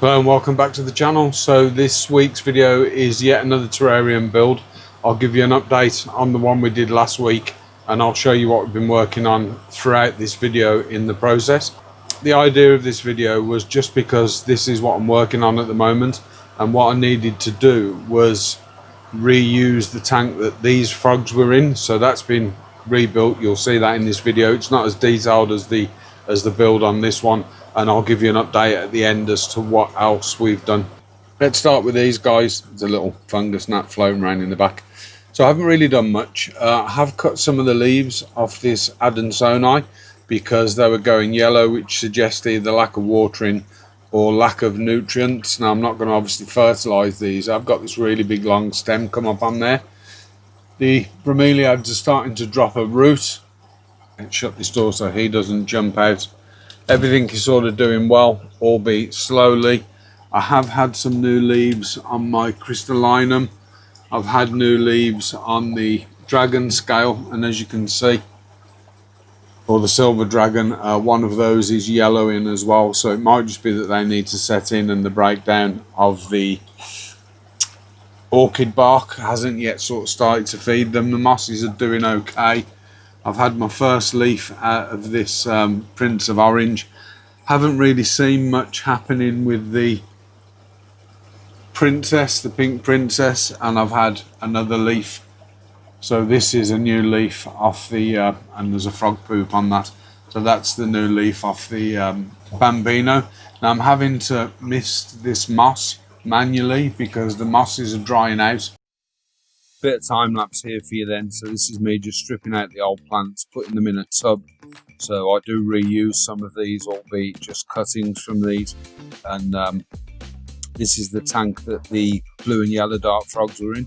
Hello and welcome back to the channel. So this week's video is yet another terrarium build. I'll give you an update on the one we did last week and I'll show you what we've been working on throughout this video in the process. The idea of this video was just because this is what I'm working on at the moment, and what I needed to do was reuse the tank that these frogs were in. So that's been rebuilt. You'll see that in this video. It's not as detailed as the build on this one, and I'll give you an update at the end as to what else we've done. Let's start with these guys. There's a little fungus gnat floating around in the back. So I haven't really done much. I have cut some of the leaves off this Adansonii because they were going yellow, which suggested the lack of watering or lack of nutrients. Now I'm not going to obviously fertilise these. I've got this really big long stem come up on there. The bromeliads are starting to drop a root. Let's shut this door so he doesn't jump out. Everything is sort of doing well, albeit slowly. I have had some new leaves on my crystallinum. I've had new leaves on the dragon scale, and as you can see, or the silver dragon, one of those is yellowing as well. So it might just be that they need to set in, and the breakdown of the orchid bark hasn't yet sort of started to feed them. The mosses are doing okay. I've had my first leaf out of this Prince of Orange. Haven't really seen much happening with the princess, the pink princess, and I've had another leaf. So this is a new leaf off the, and there's a frog poop on that. So that's the new leaf off the Bambino. Now I'm having to mist this moss manually because the mosses are drying out. Bit of time lapse here for you then. So this is me just stripping out the old plants, putting them in a tub. So I do reuse some of these, albeit just cuttings from these. And this is the tank that the blue and yellow dart frogs were in.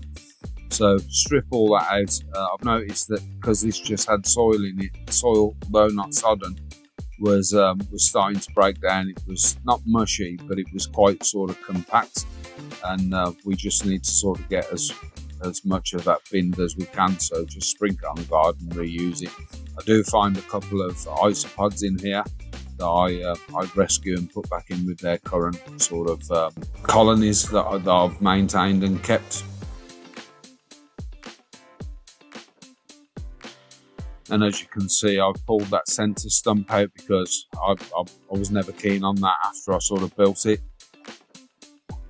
So strip all that out. I've noticed that because this just had soil in it, soil though not sodden, was starting to break down. It was not mushy, but it was quite sort of compact, and we just need to sort of get as much of that binned as we can. So just sprinkle it on the garden and reuse it. I do find a couple of isopods in here that I rescue and put back in with their current sort of colonies that I've maintained and kept. And as you can see, I've pulled that centre stump out because I was never keen on that after I sort of built it.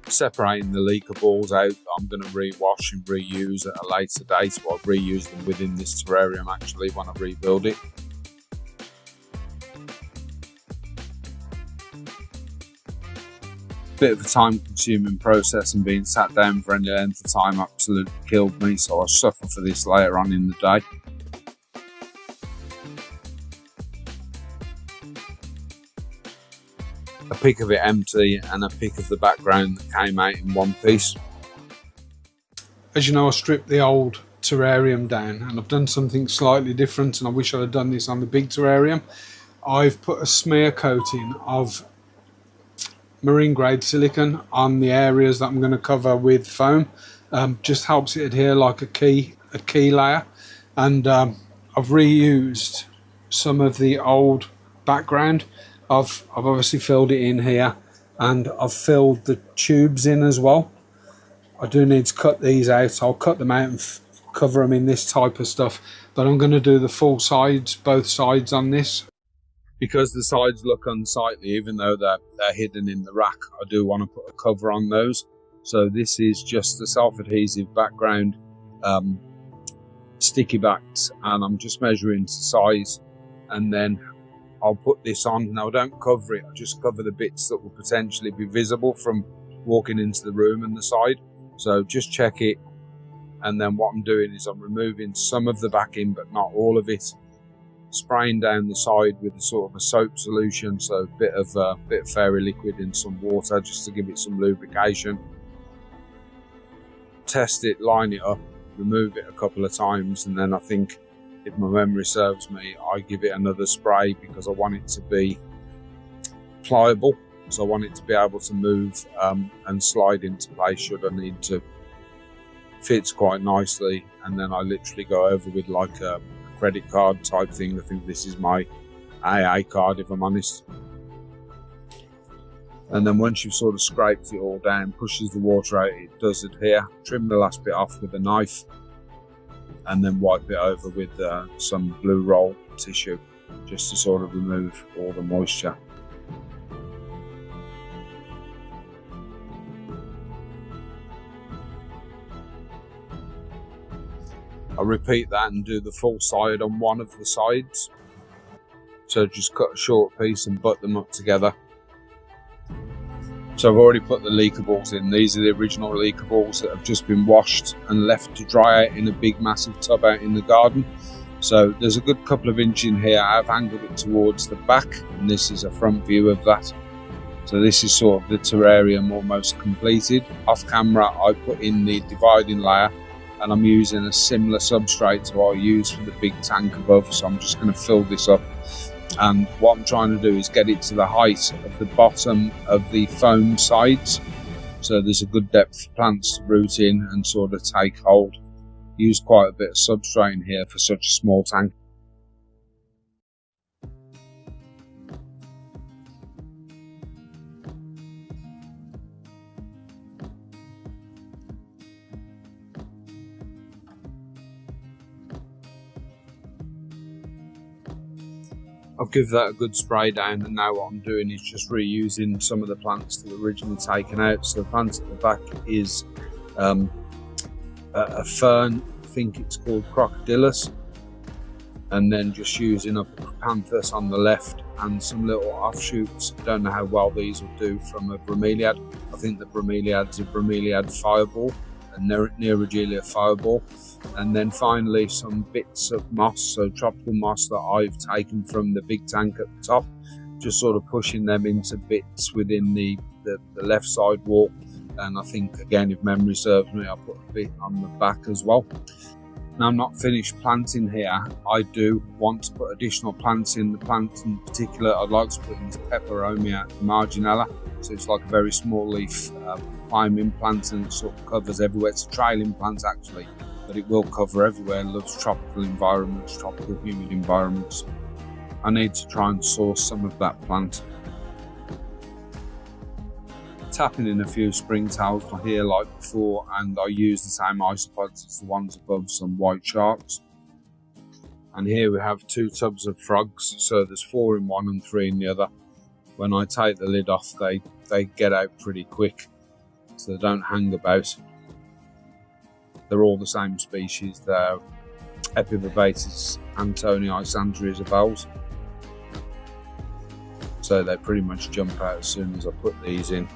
Separating the leaker balls out, I'm going to rewash and reuse at a later date. So I'll reuse them within this terrarium actually when I rebuild it. Bit of a time consuming process, and being sat down for any length of time absolutely killed me, so I'll suffer for this later on in the day. A pic of it empty and a pic of the background that came out in one piece. As you know, I stripped the old terrarium down and I've done something slightly different, and I wish I'd have done this on the big terrarium. I've put a smear coating of marine grade silicone on the areas that I'm going to cover with foam. Just helps it adhere like a key layer. And I've reused some of the old background. I've obviously filled it in here, and I've filled the tubes in as well. I do need to cut these out. I'll cut them out and cover them in this type of stuff, but I'm going to do the full sides, both sides on this. Because the sides look unsightly, even though they're hidden in the rack, I do want to put a cover on those. So this is just the self-adhesive background, sticky backed, and I'm just measuring to size, and then I'll put this on. Now I don't cover it, I just cover the bits that will potentially be visible from walking into the room and the side. So just check it, and then what I'm doing is I'm removing some of the backing but not all of it, spraying down the side with a sort of a soap solution, so a bit of fairy liquid in some water just to give it some lubrication. Test it, line it up, remove it a couple of times, and then I think, if my memory serves me, I give it another spray because I want it to be pliable. So I want it to be able to move and slide into place should I need to. Fits quite nicely, and then I literally go over with like a credit card type thing. I think this is my AA card, if I'm honest. And then once you've sort of scraped it all down, pushes the water out, it does adhere. Trim the last bit off with a knife and then wipe it over with some blue roll tissue just to sort of remove all the moisture. I repeat that and do the full side on one of the sides. So just cut a short piece and butt them up together. So I've already put the leakables in. These are the original leakables that have just been washed and left to dry out in a big massive tub out in the garden. So there's a good couple of inches in here. I've angled it towards the back, and this is a front view of that. So this is sort of the terrarium almost completed. Off camera I put in the dividing layer, and I'm using a similar substrate to what I use for the big tank above. So I'm just going to fill this up. And what I'm trying to do is get it to the height of the bottom of the foam sides, so there's a good depth for plants to root in and sort of take hold. Use quite a bit of substrate in here for such a small tank. I've given that a good spray down, and now what I'm doing is just reusing some of the plants that were originally taken out. So the plant at the back is a fern, I think it's called Crocodilus, and then just using up a Panthus on the left and some little offshoots. Don't know how well these will do from a bromeliad. I think the bromeliad's a bromeliad fireball, a Neurogelia fireball. And then finally some bits of moss, so tropical moss that I've taken from the big tank at the top, just sort of pushing them into bits within the left side wall. And I think, again, if memory serves me, I'll put a bit on the back as well. Now I'm not finished planting here. I do want to put additional plants in. The plant in particular I'd like to put in is Peperomia marginella. So it's like a very small leaf climbing plant, and it sort of covers everywhere. It's a trailing plant actually, but it will cover everywhere. It loves tropical environments, tropical humid environments. I need to try and source some of that plant. Tapping in a few springtails here like before, and I use the same isopods as the ones above, some white sharks. And here we have 2 tubs of frogs, so there's 4 in one and 3 in the other. When I take the lid off, they get out pretty quick, so they don't hang about. They're all the same species. They're Epivivatis Antonii Sandra Isabels. So they pretty much jump out as soon as I put these in.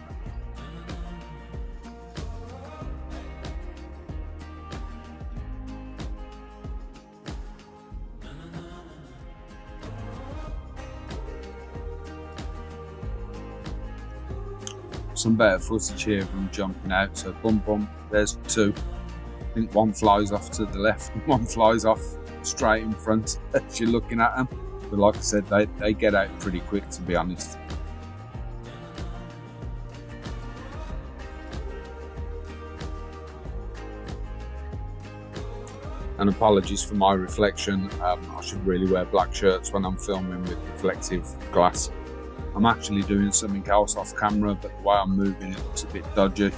Some better footage here of them jumping out. So bum bum, there's 2. I think one flies off to the left and one flies off straight in front as you're looking at them. But like I said, they get out pretty quick, to be honest. And apologies for my reflection. I should really wear black shirts when I'm filming with reflective glass. I'm actually doing something else off camera, but the way I'm moving, it looks a bit dodgy.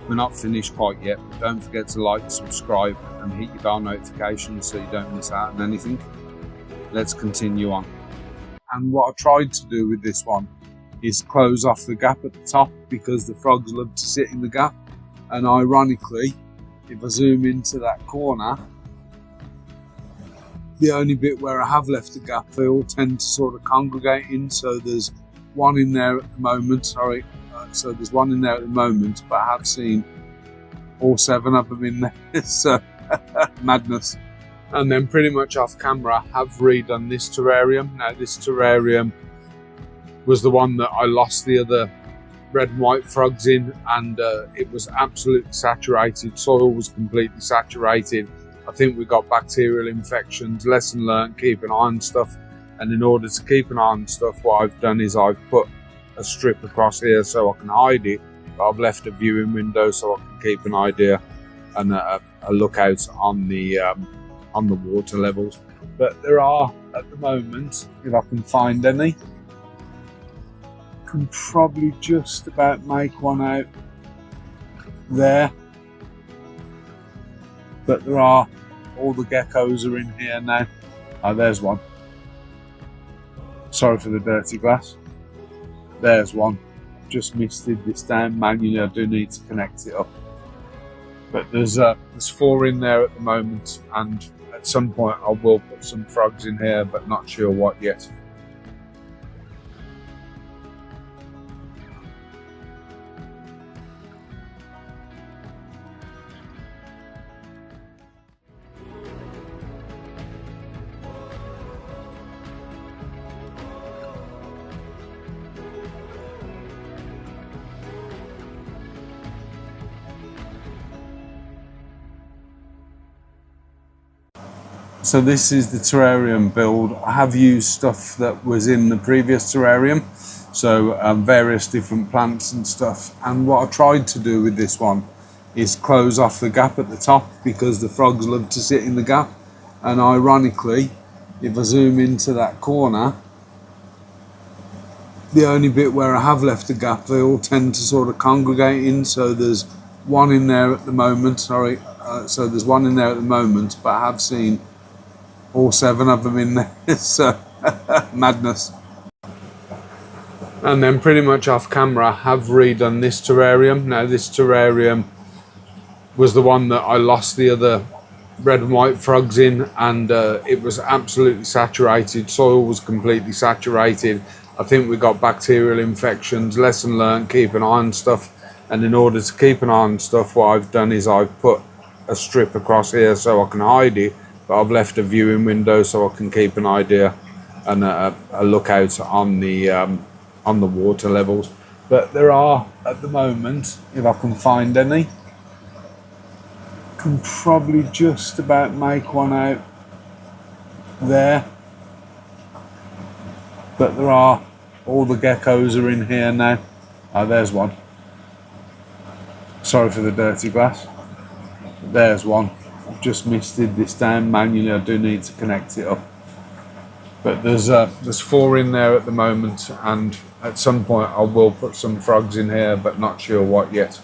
We're not finished quite yet, but don't forget to like, subscribe and hit your bell notifications so you don't miss out on anything. Let's continue on. And what I tried to do with this one is close off the gap at the top, because the frogs love to sit in the gap. And ironically, if I zoom into that corner, the only bit where I have left a gap, they all tend to sort of congregate in. So there's one in there at the moment, so there's one in there at the moment, but I have seen all 7 of them in there. So madness. And then pretty much off camera, I have redone this terrarium. Now this terrarium was the one that I lost the other red and white frogs in, and it was absolutely saturated. Soil was completely saturated. I think we got bacterial infections. Lesson learned, keep an eye on stuff. And in order to keep an eye on stuff, what I've done is I've put a strip across here so I can hide it, but I've left a viewing window so I can keep an idea and a lookout on the water levels. But there are, at the moment, if I can find any, can probably just about make one out there. But there are, all the geckos are in here now. Oh, there's one. Sorry for the dirty glass. There's one. Just misted this down manually. I do need to connect it up. But there's 4 in there at the moment, and at some point I will put some frogs in here, but not sure what yet. So this is the terrarium build. I have used stuff that was in the previous terrarium, so various different plants and stuff. And what I tried to do with this one is close off the gap at the top, because the frogs love to sit in the gap. And ironically, if I zoom into that corner, the only bit where I have left a gap, they all tend to sort of congregate in. So there's one in there at the moment, but I have seen all 7 of them in there. So madness. And then pretty much off camera, I have redone this terrarium. Now this terrarium was the one that I lost the other red and white frogs in, and it was absolutely saturated. Soil was completely saturated. I think we got bacterial infections. Lesson learned, keep an eye on stuff. And in order to keep an eye on stuff, what I've done is I've put a strip across here so I can hide it, but I've left a viewing window so I can keep an idea and a lookout on the water levels. But there are, at the moment, if I can find any, can probably just about make one out there. But there are, all the geckos are in here now. Oh, there's one. Sorry for the dirty glass. There's one. I've just misted this down manually. I do need to connect it up. But there's 4 in there at the moment, and at some point I will put some frogs in here, but not sure what yet.